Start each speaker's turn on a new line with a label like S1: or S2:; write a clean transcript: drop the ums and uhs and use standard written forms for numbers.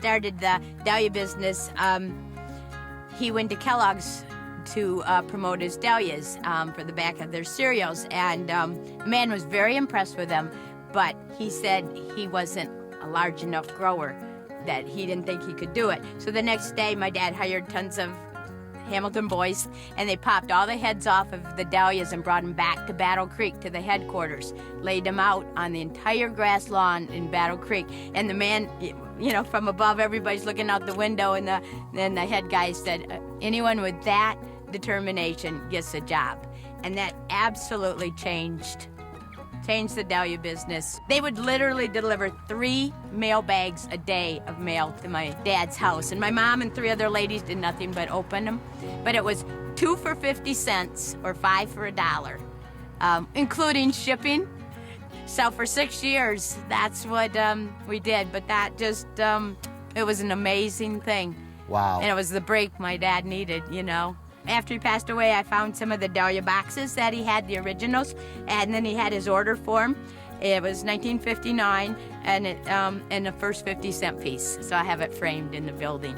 S1: started the Dahlia business, he went to Kellogg's to promote his Dahlias for the back of their cereals. And the man was very impressed with them, but he said he wasn't a large enough grower, that he didn't think he could do it. So the next day, my dad hired tons of Hamilton boys, and they popped all the heads off of the Dahlias and brought them back to Battle Creek, to the headquarters, laid them out on the entire grass lawn in Battle Creek. And the man, you know, from above, everybody's looking out the window, and then the head guy said, anyone with that determination gets a job. And that absolutely changed the Dahlia business. They would literally deliver 3 mail bags a day of mail to my dad's house. And my mom and 3 other ladies did nothing but open them. But it was 2 for 50 cents or 5 for $1, including shipping. So for 6 years, that's what we did. But that just, it was an amazing thing.
S2: Wow.
S1: And it was the break my dad needed, you know. After he passed away, I found some of the Dahlia boxes that he had, the originals, and then he had his order form. It was 1959, and the first 50-cent piece, so I have it framed in the building.